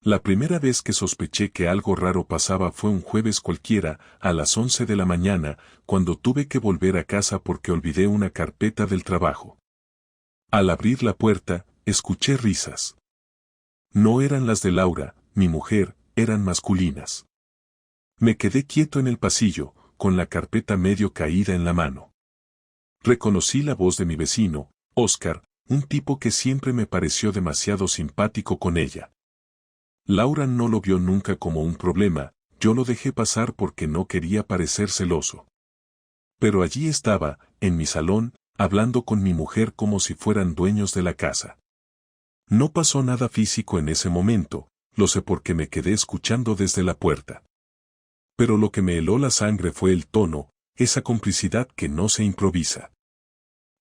La primera vez que sospeché que algo raro pasaba fue un jueves cualquiera, a las 11 de la mañana, cuando tuve que volver a casa porque olvidé una carpeta del trabajo. Al abrir la puerta, escuché risas. No eran las de Laura, mi mujer, eran masculinas. Me quedé quieto en el pasillo, con la carpeta medio caída en la mano. Reconocí la voz de mi vecino, Oscar, un tipo que siempre me pareció demasiado simpático con ella. Laura no lo vio nunca como un problema, yo lo dejé pasar porque no quería parecer celoso. Pero allí estaba, en mi salón, hablando con mi mujer como si fueran dueños de la casa. No pasó nada físico en ese momento, lo sé porque me quedé escuchando desde la puerta. Pero lo que me heló la sangre fue el tono, esa complicidad que no se improvisa.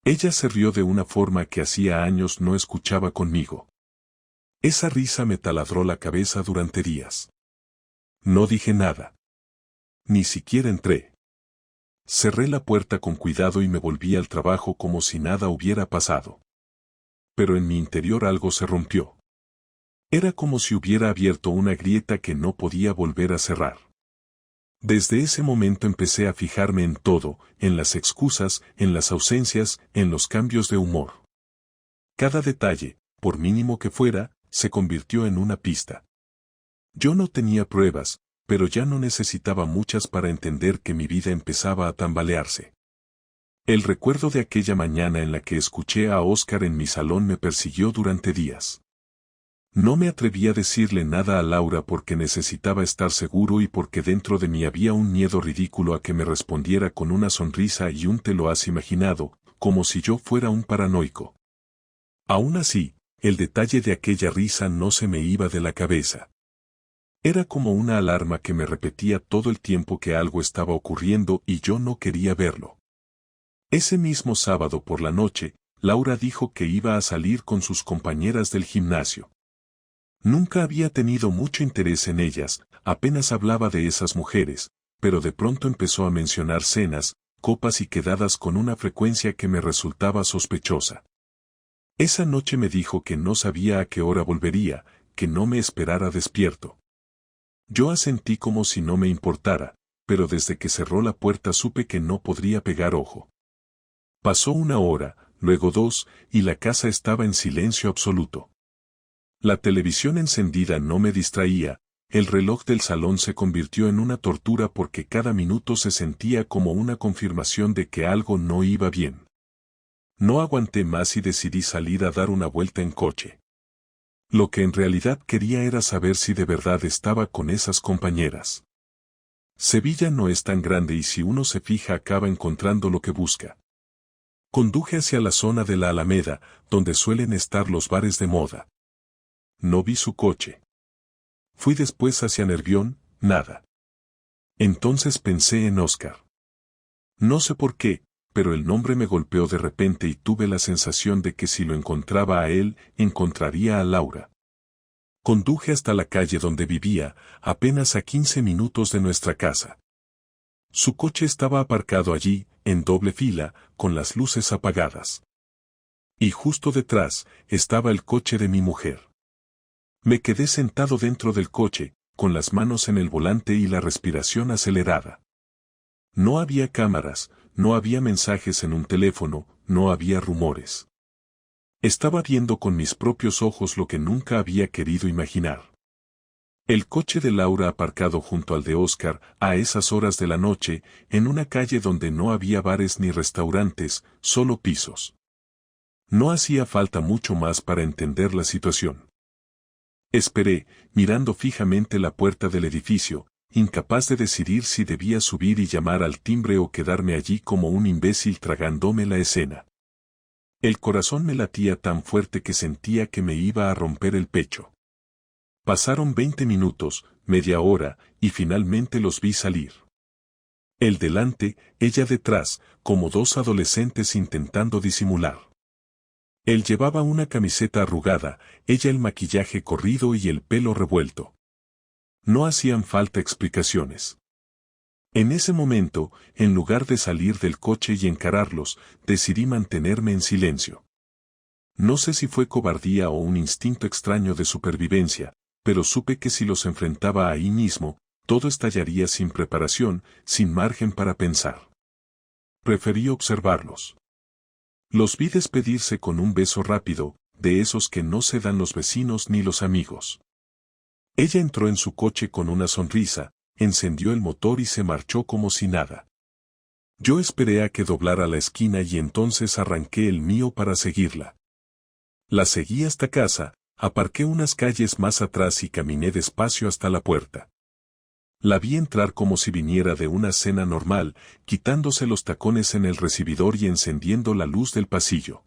Ella se rió de una forma que hacía años no escuchaba conmigo. Esa risa me taladró la cabeza durante días. No dije nada. Ni siquiera entré. Cerré la puerta con cuidado y me volví al trabajo como si nada hubiera pasado. Pero en mi interior algo se rompió. Era como si hubiera abierto una grieta que no podía volver a cerrar. Desde ese momento empecé a fijarme en todo, en las excusas, en las ausencias, en los cambios de humor. Cada detalle, por mínimo que fuera, se convirtió en una pista. Yo no tenía pruebas, pero ya no necesitaba muchas para entender que mi vida empezaba a tambalearse. El recuerdo de aquella mañana en la que escuché a Oscar en mi salón me persiguió durante días. No me atreví a decirle nada a Laura porque necesitaba estar seguro y porque dentro de mí había un miedo ridículo a que me respondiera con una sonrisa y un "te lo has imaginado", como si yo fuera un paranoico. Aún así, el detalle de aquella risa no se me iba de la cabeza. Era como una alarma que me repetía todo el tiempo que algo estaba ocurriendo y yo no quería verlo. Ese mismo sábado por la noche, Laura dijo que iba a salir con sus compañeras del gimnasio. Nunca había tenido mucho interés en ellas, apenas hablaba de esas mujeres, pero de pronto empezó a mencionar cenas, copas y quedadas con una frecuencia que me resultaba sospechosa. Esa noche me dijo que no sabía a qué hora volvería, que no me esperara despierto. Yo asentí como si no me importara, pero desde que cerró la puerta supe que no podría pegar ojo. Pasó una hora, luego 2, y la casa estaba en silencio absoluto. La televisión encendida no me distraía, el reloj del salón se convirtió en una tortura porque cada minuto se sentía como una confirmación de que algo no iba bien. No aguanté más y decidí salir a dar una vuelta en coche. Lo que en realidad quería era saber si de verdad estaba con esas compañeras. Sevilla no es tan grande y si uno se fija acaba encontrando lo que busca. Conduje hacia la zona de la Alameda, donde suelen estar los bares de moda. No vi su coche. Fui después hacia Nervión, nada. Entonces pensé en Oscar. No sé por qué, pero el nombre me golpeó de repente y tuve la sensación de que si lo encontraba a él, encontraría a Laura. Conduje hasta la calle donde vivía, apenas a 15 minutos de nuestra casa. Su coche estaba aparcado allí, en doble fila, con las luces apagadas. Y justo detrás, estaba el coche de mi mujer. Me quedé sentado dentro del coche, con las manos en el volante y la respiración acelerada. No había cámaras, no había mensajes en un teléfono, no había rumores. Estaba viendo con mis propios ojos lo que nunca había querido imaginar. El coche de Laura aparcado junto al de Oscar, a esas horas de la noche, en una calle donde no había bares ni restaurantes, solo pisos. No hacía falta mucho más para entender la situación. Esperé, mirando fijamente la puerta del edificio, incapaz de decidir si debía subir y llamar al timbre o quedarme allí como un imbécil tragándome la escena. El corazón me latía tan fuerte que sentía que me iba a romper el pecho. Pasaron 20 minutos, media hora, y finalmente los vi salir. Él delante, ella detrás, como dos adolescentes intentando disimular. Él llevaba una camiseta arrugada, ella el maquillaje corrido y el pelo revuelto. No hacían falta explicaciones. En ese momento, en lugar de salir del coche y encararlos, decidí mantenerme en silencio. No sé si fue cobardía o un instinto extraño de supervivencia, pero supe que si los enfrentaba ahí mismo, todo estallaría sin preparación, sin margen para pensar. Preferí observarlos. Los vi despedirse con un beso rápido, de esos que no se dan los vecinos ni los amigos. Ella entró en su coche con una sonrisa, encendió el motor y se marchó como si nada. Yo esperé a que doblara la esquina y entonces arranqué el mío para seguirla. La seguí hasta casa, aparqué unas calles más atrás y caminé despacio hasta la puerta. La vi entrar como si viniera de una cena normal, quitándose los tacones en el recibidor y encendiendo la luz del pasillo.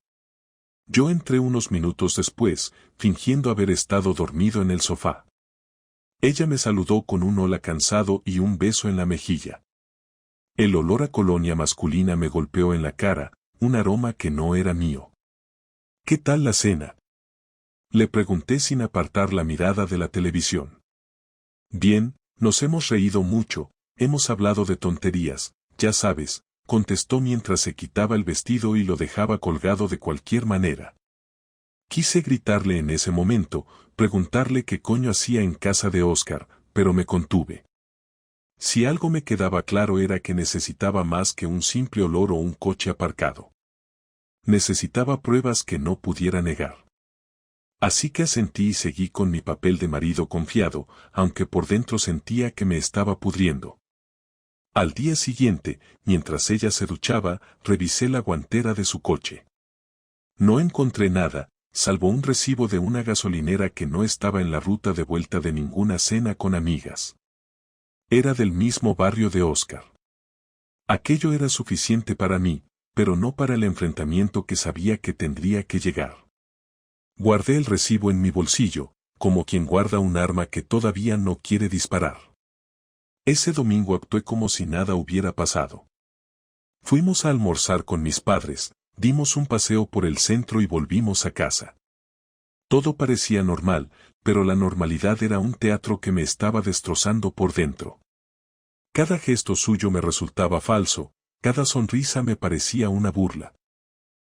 Yo entré unos minutos después, fingiendo haber estado dormido en el sofá. Ella me saludó con un hola cansado y un beso en la mejilla. El olor a colonia masculina me golpeó en la cara, un aroma que no era mío. ¿Qué tal la cena?, le pregunté sin apartar la mirada de la televisión. Bien, nos hemos reído mucho, hemos hablado de tonterías, ya sabes, contestó mientras se quitaba el vestido y lo dejaba colgado de cualquier manera. Quise gritarle en ese momento, preguntarle qué coño hacía en casa de Oscar, pero me contuve. Si algo me quedaba claro era que necesitaba más que un simple olor o un coche aparcado. Necesitaba pruebas que no pudiera negar. Así que asentí y seguí con mi papel de marido confiado, aunque por dentro sentía que me estaba pudriendo. Al día siguiente, mientras ella se duchaba, revisé la guantera de su coche. No encontré nada, salvo un recibo de una gasolinera que no estaba en la ruta de vuelta de ninguna cena con amigas. Era del mismo barrio de Oscar. Aquello era suficiente para mí, pero no para el enfrentamiento que sabía que tendría que llegar. Guardé el recibo en mi bolsillo, como quien guarda un arma que todavía no quiere disparar. Ese domingo actué como si nada hubiera pasado. Fuimos a almorzar con mis padres, dimos un paseo por el centro y volvimos a casa. Todo parecía normal, pero la normalidad era un teatro que me estaba destrozando por dentro. Cada gesto suyo me resultaba falso, cada sonrisa me parecía una burla.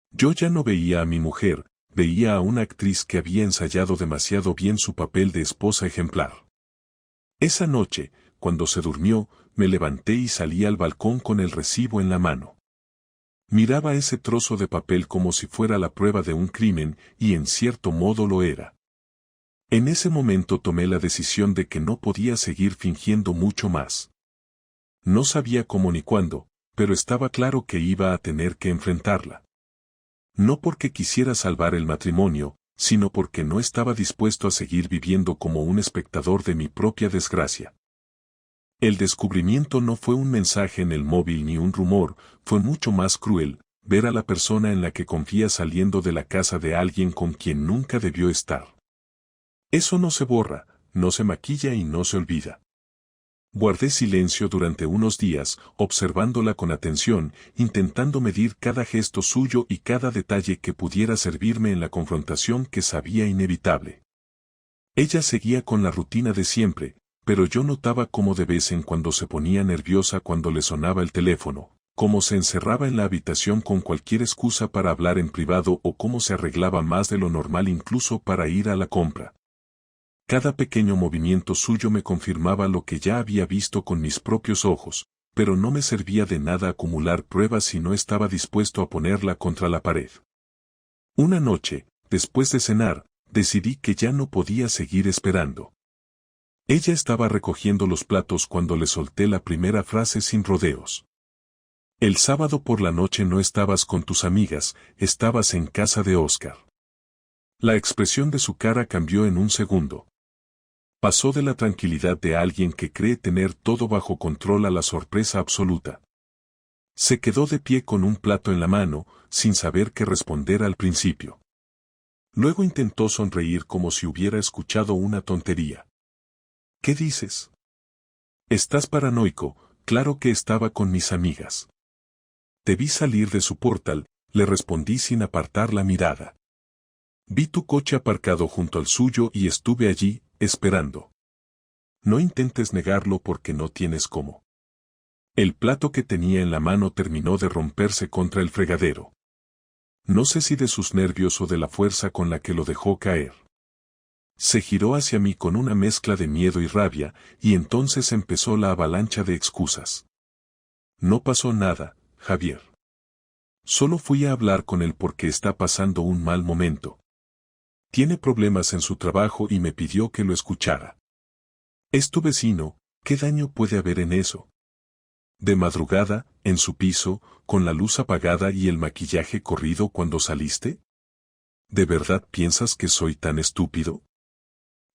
Yo ya no veía a mi mujer, veía a una actriz que había ensayado demasiado bien su papel de esposa ejemplar. Esa noche, cuando se durmió, me levanté y salí al balcón con el recibo en la mano. Miraba ese trozo de papel como si fuera la prueba de un crimen, y en cierto modo lo era. En ese momento tomé la decisión de que no podía seguir fingiendo mucho más. No sabía cómo ni cuándo, pero estaba claro que iba a tener que enfrentarla. No porque quisiera salvar el matrimonio, sino porque no estaba dispuesto a seguir viviendo como un espectador de mi propia desgracia. El descubrimiento no fue un mensaje en el móvil ni un rumor, fue mucho más cruel, ver a la persona en la que confía saliendo de la casa de alguien con quien nunca debió estar. Eso no se borra, no se maquilla y no se olvida. Guardé silencio durante unos días, observándola con atención, intentando medir cada gesto suyo y cada detalle que pudiera servirme en la confrontación que sabía inevitable. Ella seguía con la rutina de siempre, pero yo notaba cómo de vez en cuando se ponía nerviosa cuando le sonaba el teléfono, cómo se encerraba en la habitación con cualquier excusa para hablar en privado o cómo se arreglaba más de lo normal incluso para ir a la compra. Cada pequeño movimiento suyo me confirmaba lo que ya había visto con mis propios ojos, pero no me servía de nada acumular pruebas si no estaba dispuesto a ponerla contra la pared. Una noche, después de cenar, decidí que ya no podía seguir esperando. Ella estaba recogiendo los platos cuando le solté la primera frase sin rodeos. El sábado por la noche no estabas con tus amigas, estabas en casa de Oscar. La expresión de su cara cambió en un segundo. Pasó de la tranquilidad de alguien que cree tener todo bajo control a la sorpresa absoluta. Se quedó de pie con un plato en la mano, sin saber qué responder al principio. Luego intentó sonreír como si hubiera escuchado una tontería. ¿Qué dices? Estás paranoico, claro que estaba con mis amigas. Te vi salir de su portal, le respondí sin apartar la mirada. Vi tu coche aparcado junto al suyo y estuve allí, esperando. No intentes negarlo porque no tienes cómo. El plato que tenía en la mano terminó de romperse contra el fregadero. No sé si de sus nervios o de la fuerza con la que lo dejó caer. Se giró hacia mí con una mezcla de miedo y rabia, y entonces empezó la avalancha de excusas. No pasó nada, Javier. Solo fui a hablar con él porque está pasando un mal momento. Tiene problemas en su trabajo y me pidió que lo escuchara. Es tu vecino, ¿qué daño puede haber en eso? De madrugada, en su piso, con la luz apagada y el maquillaje corrido cuando saliste. ¿De verdad piensas que soy tan estúpido?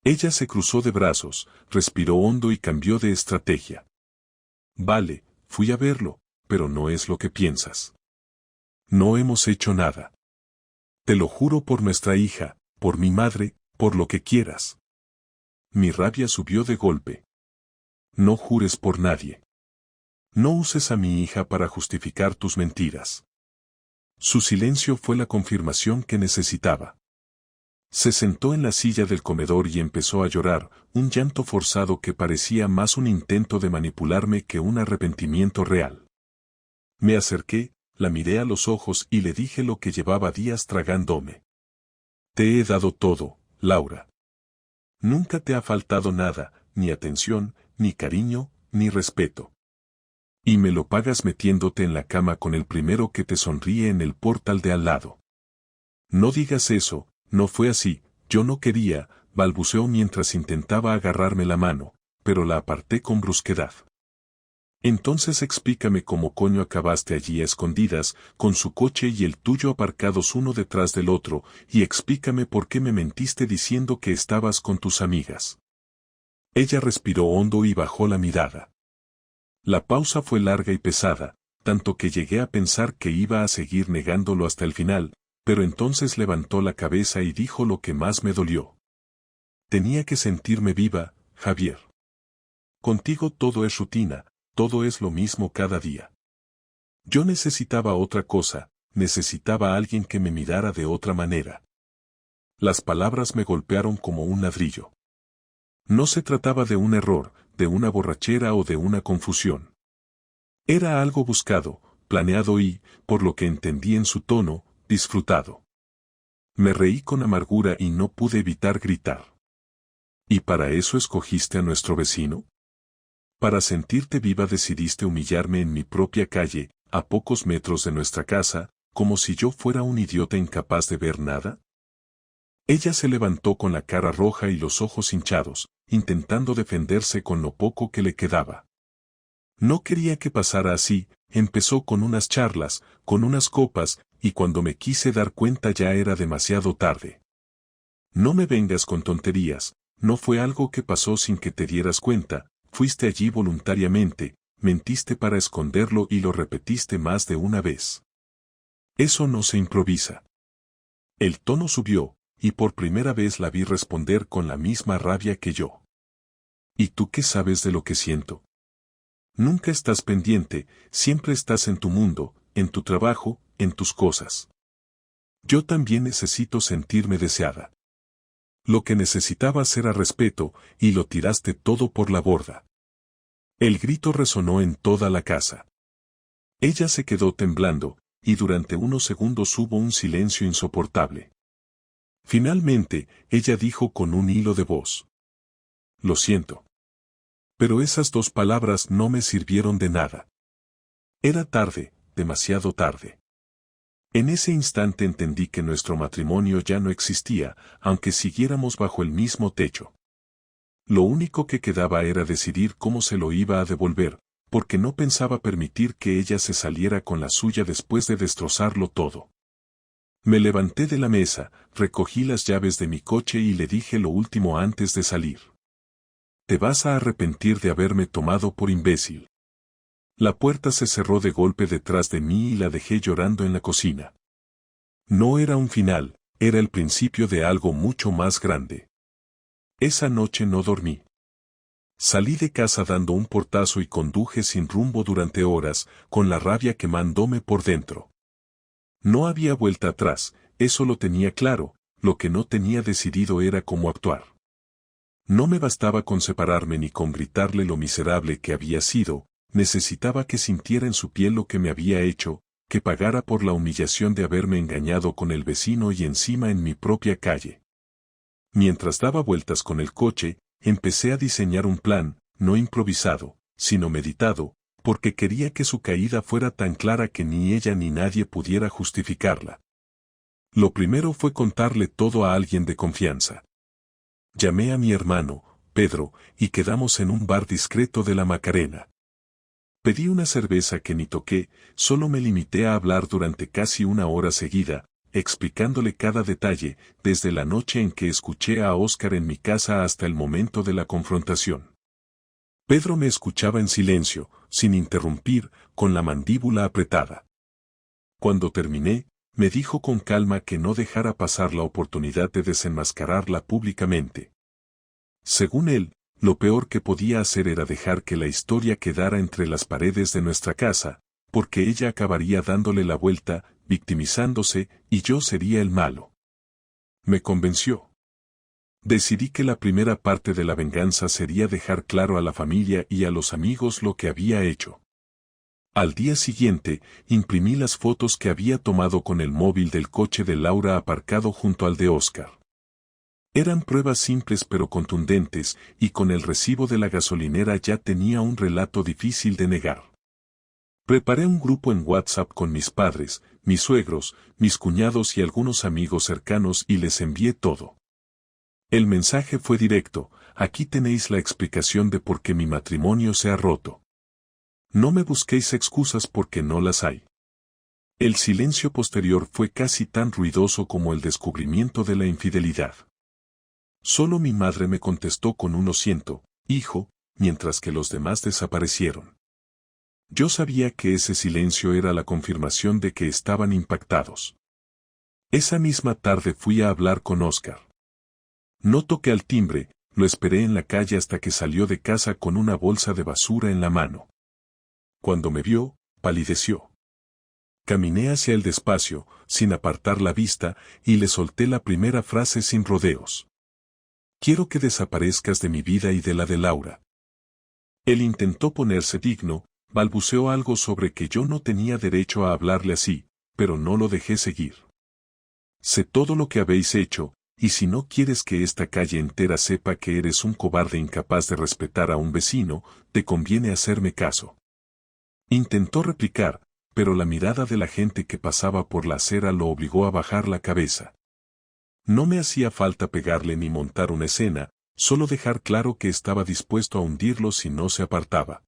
Ella se cruzó de brazos, respiró hondo y cambió de estrategia. Vale, fui a verlo, pero no es lo que piensas. No hemos hecho nada. Te lo juro por nuestra hija, por mi madre, por lo que quieras. Mi rabia subió de golpe. No jures por nadie. No uses a mi hija para justificar tus mentiras. Su silencio fue la confirmación que necesitaba. Se sentó en la silla del comedor y empezó a llorar, un llanto forzado que parecía más un intento de manipularme que un arrepentimiento real. Me acerqué, la miré a los ojos y le dije lo que llevaba días tragándome. Te he dado todo, Laura. Nunca te ha faltado nada, ni atención, ni cariño, ni respeto. Y me lo pagas metiéndote en la cama con el primero que te sonríe en el portal de al lado. No digas eso, no fue así, yo no quería, balbuceó mientras intentaba agarrarme la mano, pero la aparté con brusquedad. Entonces explícame cómo coño acabaste allí a escondidas, con su coche y el tuyo aparcados uno detrás del otro, y explícame por qué me mentiste diciendo que estabas con tus amigas. Ella respiró hondo y bajó la mirada. La pausa fue larga y pesada, tanto que llegué a pensar que iba a seguir negándolo hasta el final, pero entonces levantó la cabeza y dijo lo que más me dolió. Tenía que sentirme viva, Javier. Contigo todo es rutina, todo es lo mismo cada día. Yo necesitaba otra cosa, necesitaba a alguien que me mirara de otra manera. Las palabras me golpearon como un ladrillo. No se trataba de un error, de una borrachera o de una confusión. Era algo buscado, planeado y, por lo que entendí en su tono, disfrutado. Me reí con amargura y no pude evitar gritar. ¿Y para eso escogiste a nuestro vecino? Para sentirte viva decidiste humillarme en mi propia calle, a pocos metros de nuestra casa, como si yo fuera un idiota incapaz de ver nada. Ella se levantó con la cara roja y los ojos hinchados, intentando defenderse con lo poco que le quedaba. No quería que pasara así, empezó con unas charlas, con unas copas, y cuando me quise dar cuenta ya era demasiado tarde. No me vengas con tonterías, no fue algo que pasó sin que te dieras cuenta, fuiste allí voluntariamente, mentiste para esconderlo y lo repetiste más de una vez. Eso no se improvisa. El tono subió, y por primera vez la vi responder con la misma rabia que yo. ¿Y tú qué sabes de lo que siento? Nunca estás pendiente, siempre estás en tu mundo, en tu trabajo, en tus cosas. Yo también necesito sentirme deseada. Lo que necesitabas era respeto, y lo tiraste todo por la borda. El grito resonó en toda la casa. Ella se quedó temblando, y durante unos segundos hubo un silencio insoportable. Finalmente, ella dijo con un hilo de voz. Lo siento. Pero esas dos palabras no me sirvieron de nada. Era tarde, demasiado tarde. En ese instante entendí que nuestro matrimonio ya no existía, aunque siguiéramos bajo el mismo techo. Lo único que quedaba era decidir cómo se lo iba a devolver, porque no pensaba permitir que ella se saliera con la suya después de destrozarlo todo. Me levanté de la mesa, recogí las llaves de mi coche y le dije lo último antes de salir. Te vas a arrepentir de haberme tomado por imbécil. La puerta se cerró de golpe detrás de mí y la dejé llorando en la cocina. No era un final, era el principio de algo mucho más grande. Esa noche no dormí. Salí de casa dando un portazo y conduje sin rumbo durante horas, con la rabia quemándome por dentro. No había vuelta atrás, eso lo tenía claro, lo que no tenía decidido era cómo actuar. No me bastaba con separarme ni con gritarle lo miserable que había sido, necesitaba que sintiera en su piel lo que me había hecho, que pagara por la humillación de haberme engañado con el vecino y encima en mi propia calle. Mientras daba vueltas con el coche, empecé a diseñar un plan, no improvisado, sino meditado, porque quería que su caída fuera tan clara que ni ella ni nadie pudiera justificarla. Lo primero fue contarle todo a alguien de confianza. Llamé a mi hermano, Pedro, y quedamos en un bar discreto de la Macarena. Pedí una cerveza que ni toqué, solo me limité a hablar durante casi una hora seguida, explicándole cada detalle, desde la noche en que escuché a Óscar en mi casa hasta el momento de la confrontación. Pedro me escuchaba en silencio, sin interrumpir, con la mandíbula apretada. Cuando terminé, me dijo con calma que no dejara pasar la oportunidad de desenmascararla públicamente. Según él, lo peor que podía hacer era dejar que la historia quedara entre las paredes de nuestra casa, porque ella acabaría dándole la vuelta, victimizándose, y yo sería el malo. Me convenció. Decidí que la primera parte de la venganza sería dejar claro a la familia y a los amigos lo que había hecho. Al día siguiente, imprimí las fotos que había tomado con el móvil del coche de Laura aparcado junto al de Óscar. Eran pruebas simples pero contundentes, y con el recibo de la gasolinera ya tenía un relato difícil de negar. Preparé un grupo en WhatsApp con mis padres, mis suegros, mis cuñados y algunos amigos cercanos y les envié todo. El mensaje fue directo: aquí tenéis la explicación de por qué mi matrimonio se ha roto. No me busquéis excusas porque no las hay. El silencio posterior fue casi tan ruidoso como el descubrimiento de la infidelidad. Solo mi madre me contestó con un lo siento, hijo, mientras que los demás desaparecieron. Yo sabía que ese silencio era la confirmación de que estaban impactados. Esa misma tarde fui a hablar con Óscar. No toqué al timbre, lo esperé en la calle hasta que salió de casa con una bolsa de basura en la mano. Cuando me vio, palideció. Caminé hacia él despacio, sin apartar la vista, y le solté la primera frase sin rodeos. Quiero que desaparezcas de mi vida y de la de Laura. Él intentó ponerse digno, balbuceó algo sobre que yo no tenía derecho a hablarle así, pero no lo dejé seguir. Sé todo lo que habéis hecho, y si no quieres que esta calle entera sepa que eres un cobarde incapaz de respetar a un vecino, te conviene hacerme caso. Intentó replicar, pero la mirada de la gente que pasaba por la acera lo obligó a bajar la cabeza. No me hacía falta pegarle ni montar una escena, solo dejar claro que estaba dispuesto a hundirlo si no se apartaba.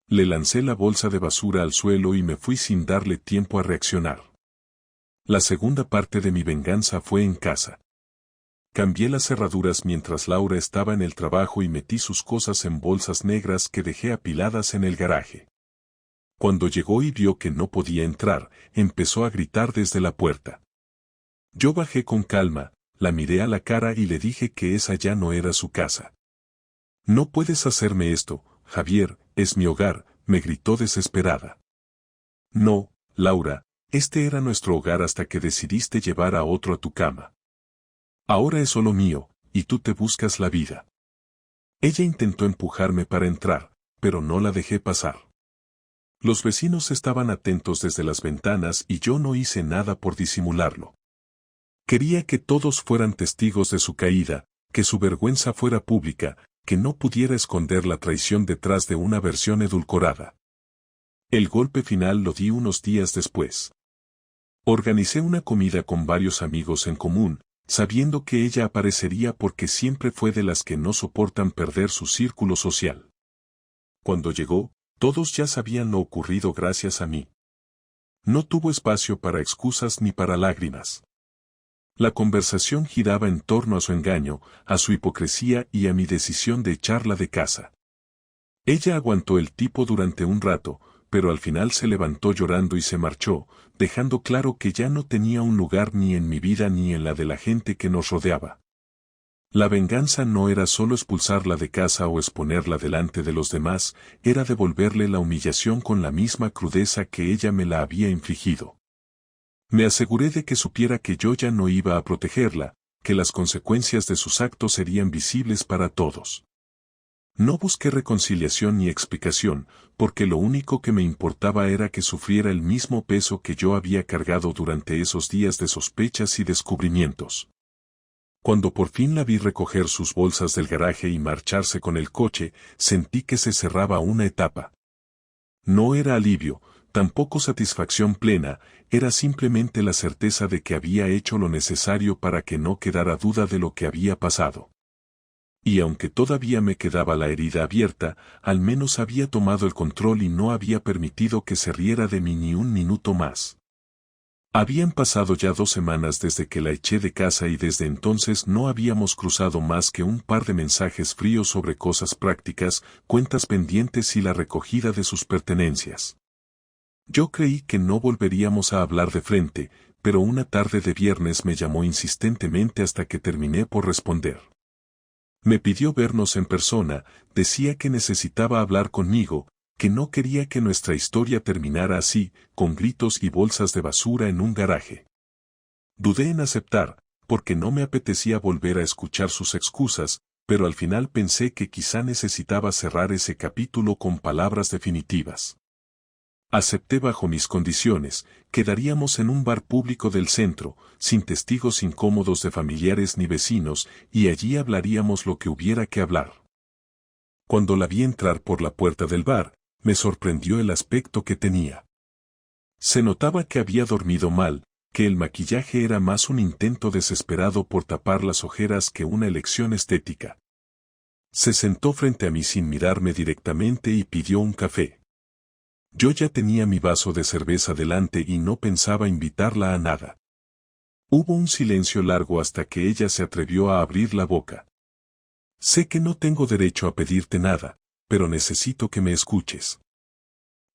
Le lancé la bolsa de basura al suelo y me fui sin darle tiempo a reaccionar. La segunda parte de mi venganza fue en casa. Cambié las cerraduras mientras Laura estaba en el trabajo y metí sus cosas en bolsas negras que dejé apiladas en el garaje. Cuando llegó y vio que no podía entrar, empezó a gritar desde la puerta. Yo bajé con calma, la miré a la cara y le dije que esa ya no era su casa. No puedes hacerme esto, Javier, es mi hogar, me gritó desesperada. No, Laura, este era nuestro hogar hasta que decidiste llevar a otro a tu cama. Ahora es solo mío, y tú te buscas la vida. Ella intentó empujarme para entrar, pero no la dejé pasar. Los vecinos estaban atentos desde las ventanas y yo no hice nada por disimularlo. Quería que todos fueran testigos de su caída, que su vergüenza fuera pública, que no pudiera esconder la traición detrás de una versión edulcorada. El golpe final lo di unos días después. Organicé una comida con varios amigos en común, sabiendo que ella aparecería porque siempre fue de las que no soportan perder su círculo social. Cuando llegó, todos ya sabían lo ocurrido gracias a mí. No tuvo espacio para excusas ni para lágrimas. La conversación giraba en torno a su engaño, a su hipocresía y a mi decisión de echarla de casa. Ella aguantó el tipo durante un rato, pero al final se levantó llorando y se marchó, dejando claro que ya no tenía un lugar ni en mi vida ni en la de la gente que nos rodeaba. La venganza no era solo expulsarla de casa o exponerla delante de los demás, era devolverle la humillación con la misma crudeza que ella me la había infligido. Me aseguré de que supiera que yo ya no iba a protegerla, que las consecuencias de sus actos serían visibles para todos. No busqué reconciliación ni explicación, porque lo único que me importaba era que sufriera el mismo peso que yo había cargado durante esos días de sospechas y descubrimientos. Cuando por fin la vi recoger sus bolsas del garaje y marcharse con el coche, sentí que se cerraba una etapa. No era alivio, tampoco satisfacción plena, era simplemente la certeza de que había hecho lo necesario para que no quedara duda de lo que había pasado. Y aunque todavía me quedaba la herida abierta, al menos había tomado el control y no había permitido que se riera de mí ni un minuto más. Habían pasado ya 2 semanas desde que la eché de casa y desde entonces no habíamos cruzado más que un par de mensajes fríos sobre cosas prácticas, cuentas pendientes y la recogida de sus pertenencias. Yo creí que no volveríamos a hablar de frente, pero una tarde de viernes me llamó insistentemente hasta que terminé por responder. Me pidió vernos en persona, decía que necesitaba hablar conmigo, que no quería que nuestra historia terminara así, con gritos y bolsas de basura en un garaje. Dudé en aceptar, porque no me apetecía volver a escuchar sus excusas, pero al final pensé que quizá necesitaba cerrar ese capítulo con palabras definitivas. Acepté bajo mis condiciones, quedaríamos en un bar público del centro, sin testigos incómodos de familiares ni vecinos, y allí hablaríamos lo que hubiera que hablar. Cuando la vi entrar por la puerta del bar, me sorprendió el aspecto que tenía. Se notaba que había dormido mal, que el maquillaje era más un intento desesperado por tapar las ojeras que una elección estética. Se sentó frente a mí sin mirarme directamente y pidió un café. Yo ya tenía mi vaso de cerveza delante y no pensaba invitarla a nada. Hubo un silencio largo hasta que ella se atrevió a abrir la boca. Sé que no tengo derecho a pedirte nada, pero necesito que me escuches.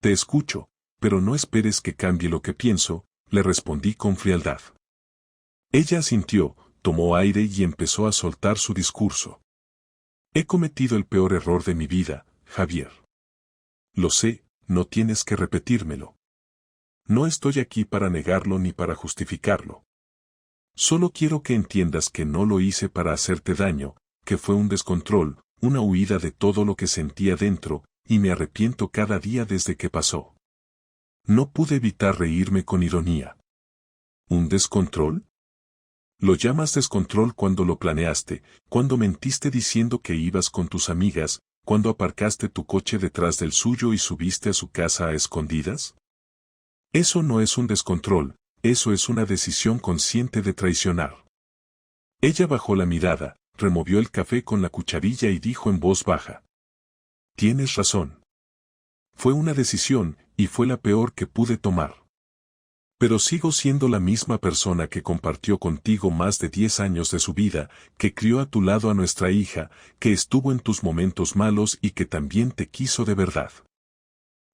Te escucho, pero no esperes que cambie lo que pienso, le respondí con frialdad. Ella asintió, tomó aire y empezó a soltar su discurso. He cometido el peor error de mi vida, Javier. Lo sé. No tienes que repetírmelo. No estoy aquí para negarlo ni para justificarlo. Solo quiero que entiendas que no lo hice para hacerte daño, que fue un descontrol, una huida de todo lo que sentía dentro, y me arrepiento cada día desde que pasó. No pude evitar reírme con ironía. ¿Un descontrol? Lo llamas descontrol cuando lo planeaste, cuando mentiste diciendo que ibas con tus amigas, cuando aparcaste tu coche detrás del suyo y subiste a su casa a escondidas? Eso no es un descontrol, eso es una decisión consciente de traicionar. Ella bajó la mirada, removió el café con la cucharilla y dijo en voz baja. Tienes razón. Fue una decisión, y fue la peor que pude tomar. Pero sigo siendo la misma persona que compartió contigo más de 10 años de su vida, que crió a tu lado a nuestra hija, que estuvo en tus momentos malos y que también te quiso de verdad.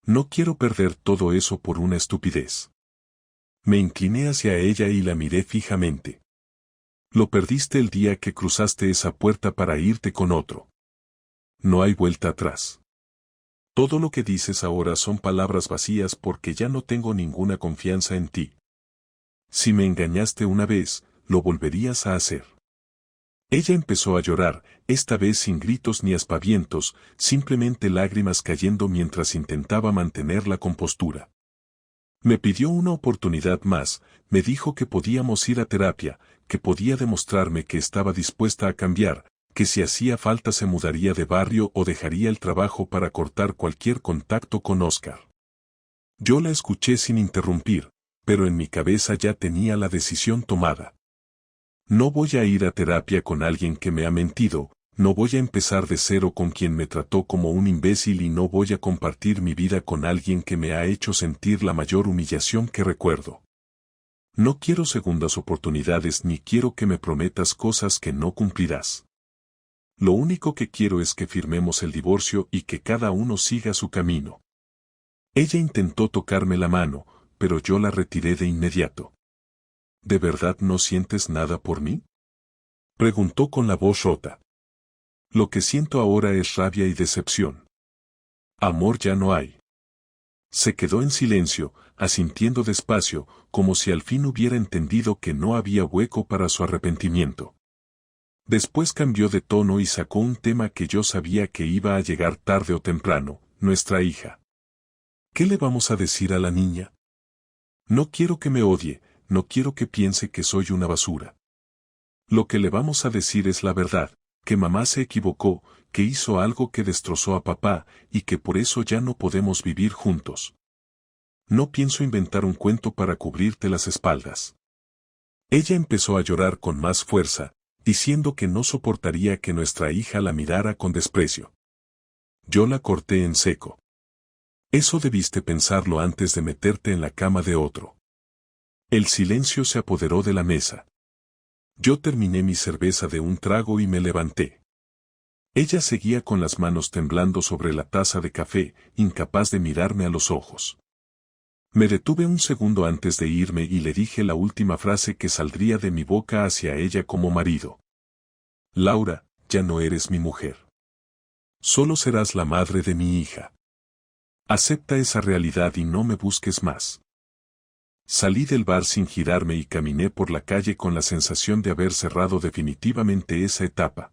No quiero perder todo eso por una estupidez. Me incliné hacia ella y la miré fijamente. Lo perdiste el día que cruzaste esa puerta para irte con otro. No hay vuelta atrás. Todo lo que dices ahora son palabras vacías porque ya no tengo ninguna confianza en ti. Si me engañaste una vez, lo volverías a hacer. Ella empezó a llorar, esta vez sin gritos ni aspavientos, simplemente lágrimas cayendo mientras intentaba mantener la compostura. Me pidió una oportunidad más, me dijo que podíamos ir a terapia, que podía demostrarme que estaba dispuesta a cambiar, que si hacía falta se mudaría de barrio o dejaría el trabajo para cortar cualquier contacto con Oscar. Yo la escuché sin interrumpir, pero en mi cabeza ya tenía la decisión tomada. No voy a ir a terapia con alguien que me ha mentido, no voy a empezar de cero con quien me trató como un imbécil y no voy a compartir mi vida con alguien que me ha hecho sentir la mayor humillación que recuerdo. No quiero segundas oportunidades ni quiero que me prometas cosas que no cumplirás. Lo único que quiero es que firmemos el divorcio y que cada uno siga su camino. Ella intentó tocarme la mano, pero yo la retiré de inmediato. ¿De verdad no sientes nada por mí? Preguntó con la voz rota. Lo que siento ahora es rabia y decepción. Amor ya no hay. Se quedó en silencio, asintiendo despacio, como si al fin hubiera entendido que no había hueco para su arrepentimiento. Después cambió de tono y sacó un tema que yo sabía que iba a llegar tarde o temprano, nuestra hija. ¿Qué le vamos a decir a la niña? No quiero que me odie, no quiero que piense que soy una basura. Lo que le vamos a decir es la verdad, que mamá se equivocó, que hizo algo que destrozó a papá, y que por eso ya no podemos vivir juntos. No pienso inventar un cuento para cubrirte las espaldas. Ella empezó a llorar con más fuerza, diciendo que no soportaría que nuestra hija la mirara con desprecio. Yo la corté en seco. Eso debiste pensarlo antes de meterte en la cama de otro. El silencio se apoderó de la mesa. Yo terminé mi cerveza de un trago y me levanté. Ella seguía con las manos temblando sobre la taza de café, incapaz de mirarme a los ojos. Me detuve un segundo antes de irme y le dije la última frase que saldría de mi boca hacia ella como marido. Laura, ya no eres mi mujer. Solo serás la madre de mi hija. Acepta esa realidad y no me busques más. Salí del bar sin girarme y caminé por la calle con la sensación de haber cerrado definitivamente esa etapa.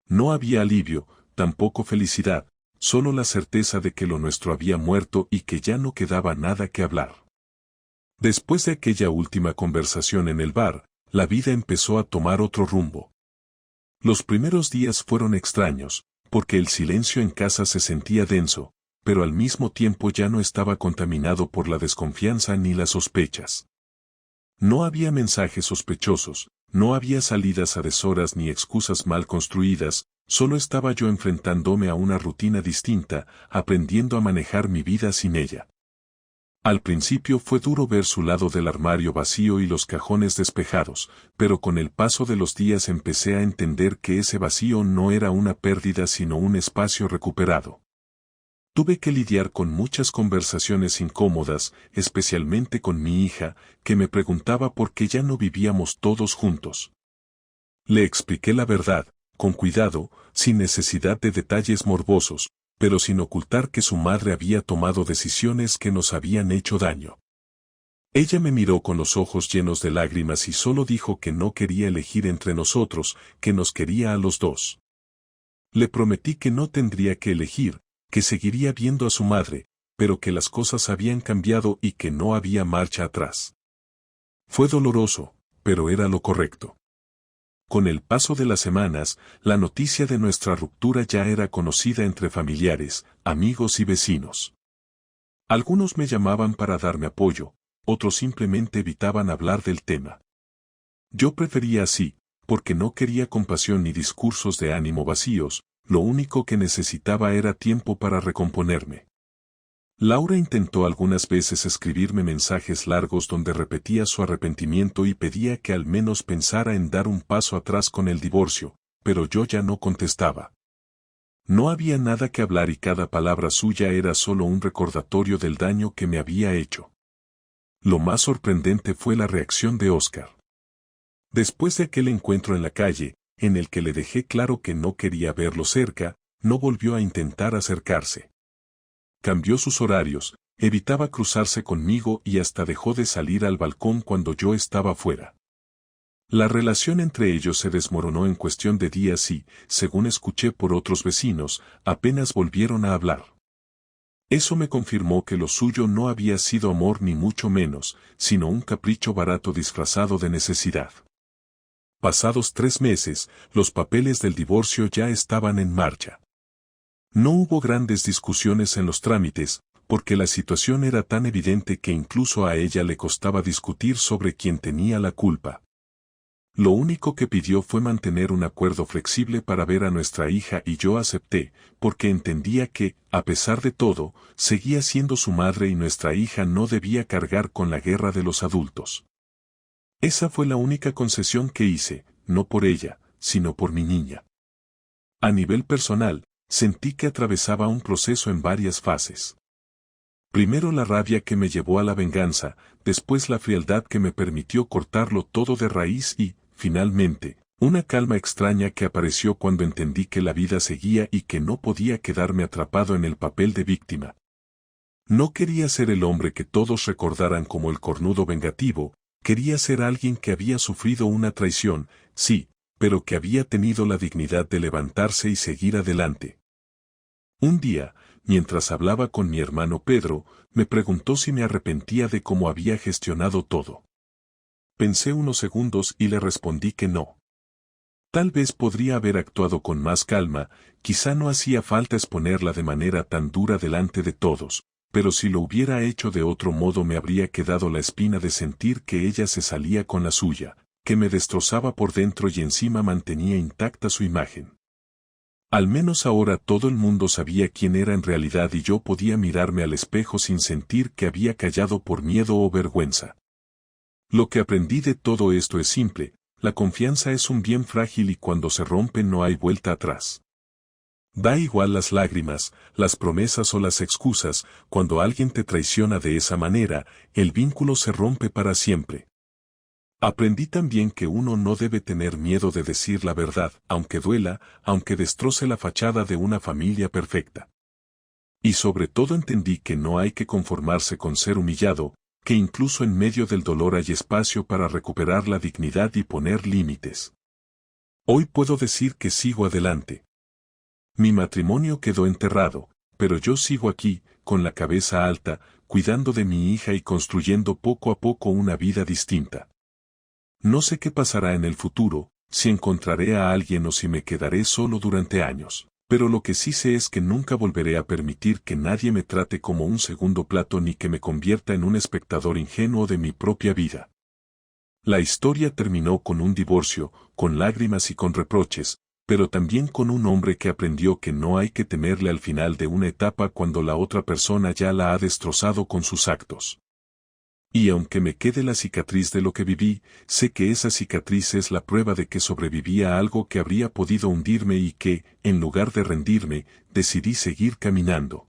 No había alivio, tampoco felicidad, solo la certeza de que lo nuestro había muerto y que ya no quedaba nada que hablar. Después de aquella última conversación en el bar, la vida empezó a tomar otro rumbo. Los primeros días fueron extraños, porque el silencio en casa se sentía denso, pero al mismo tiempo ya no estaba contaminado por la desconfianza ni las sospechas. No había mensajes sospechosos, no había salidas a deshoras ni excusas mal construidas, solo estaba yo enfrentándome a una rutina distinta, aprendiendo a manejar mi vida sin ella. Al principio fue duro ver su lado del armario vacío y los cajones despejados, pero con el paso de los días empecé a entender que ese vacío no era una pérdida sino un espacio recuperado. Tuve que lidiar con muchas conversaciones incómodas, especialmente con mi hija, que me preguntaba por qué ya no vivíamos todos juntos. Le expliqué la verdad, con cuidado, sin necesidad de detalles morbosos, pero sin ocultar que su madre había tomado decisiones que nos habían hecho daño. Ella me miró con los ojos llenos de lágrimas y solo dijo que no quería elegir entre nosotros, que nos quería a los dos. Le prometí que no tendría que elegir, que seguiría viendo a su madre, pero que las cosas habían cambiado y que no había marcha atrás. Fue doloroso, pero era lo correcto. Con el paso de las semanas, la noticia de nuestra ruptura ya era conocida entre familiares, amigos y vecinos. Algunos me llamaban para darme apoyo, otros simplemente evitaban hablar del tema. Yo prefería así, porque no quería compasión ni discursos de ánimo vacíos, lo único que necesitaba era tiempo para recomponerme. Laura intentó algunas veces escribirme mensajes largos donde repetía su arrepentimiento y pedía que al menos pensara en dar un paso atrás con el divorcio, pero yo ya no contestaba. No había nada que hablar y cada palabra suya era solo un recordatorio del daño que me había hecho. Lo más sorprendente fue la reacción de Oscar. Después de aquel encuentro en la calle, en el que le dejé claro que no quería verlo cerca, no volvió a intentar acercarse. Cambió sus horarios, evitaba cruzarse conmigo y hasta dejó de salir al balcón cuando yo estaba fuera. La relación entre ellos se desmoronó en cuestión de días y, según escuché por otros vecinos, apenas volvieron a hablar. Eso me confirmó que lo suyo no había sido amor ni mucho menos, sino un capricho barato disfrazado de necesidad. Pasados 3 meses, los papeles del divorcio ya estaban en marcha. No hubo grandes discusiones en los trámites, porque la situación era tan evidente que incluso a ella le costaba discutir sobre quién tenía la culpa. Lo único que pidió fue mantener un acuerdo flexible para ver a nuestra hija y yo acepté, porque entendía que, a pesar de todo, seguía siendo su madre y nuestra hija no debía cargar con la guerra de los adultos. Esa fue la única concesión que hice, no por ella, sino por mi niña. A nivel personal, sentí que atravesaba un proceso en varias fases. Primero la rabia que me llevó a la venganza, después la frialdad que me permitió cortarlo todo de raíz y, finalmente, una calma extraña que apareció cuando entendí que la vida seguía y que no podía quedarme atrapado en el papel de víctima. No quería ser el hombre que todos recordaran como el cornudo vengativo, quería ser alguien que había sufrido una traición, sí, pero que había tenido la dignidad de levantarse y seguir adelante. Un día, mientras hablaba con mi hermano Pedro, me preguntó si me arrepentía de cómo había gestionado todo. Pensé unos segundos y le respondí que no. Tal vez podría haber actuado con más calma, quizá no hacía falta exponerla de manera tan dura delante de todos, pero si lo hubiera hecho de otro modo me habría quedado la espina de sentir que ella se salía con la suya, que me destrozaba por dentro y encima mantenía intacta su imagen. Al menos ahora todo el mundo sabía quién era en realidad y yo podía mirarme al espejo sin sentir que había callado por miedo o vergüenza. Lo que aprendí de todo esto es simple: la confianza es un bien frágil y cuando se rompe no hay vuelta atrás. Da igual las lágrimas, las promesas o las excusas, cuando alguien te traiciona de esa manera, el vínculo se rompe para siempre. Aprendí también que uno no debe tener miedo de decir la verdad, aunque duela, aunque destroce la fachada de una familia perfecta. Y sobre todo entendí que no hay que conformarse con ser humillado, que incluso en medio del dolor hay espacio para recuperar la dignidad y poner límites. Hoy puedo decir que sigo adelante. Mi matrimonio quedó enterrado, pero yo sigo aquí, con la cabeza alta, cuidando de mi hija y construyendo poco a poco una vida distinta. No sé qué pasará en el futuro, si encontraré a alguien o si me quedaré solo durante años. Pero lo que sí sé es que nunca volveré a permitir que nadie me trate como un segundo plato ni que me convierta en un espectador ingenuo de mi propia vida. La historia terminó con un divorcio, con lágrimas y con reproches, pero también con un hombre que aprendió que no hay que temerle al final de una etapa cuando la otra persona ya la ha destrozado con sus actos. Y aunque me quede la cicatriz de lo que viví, sé que esa cicatriz es la prueba de que sobreviví a algo que habría podido hundirme y que, en lugar de rendirme, decidí seguir caminando.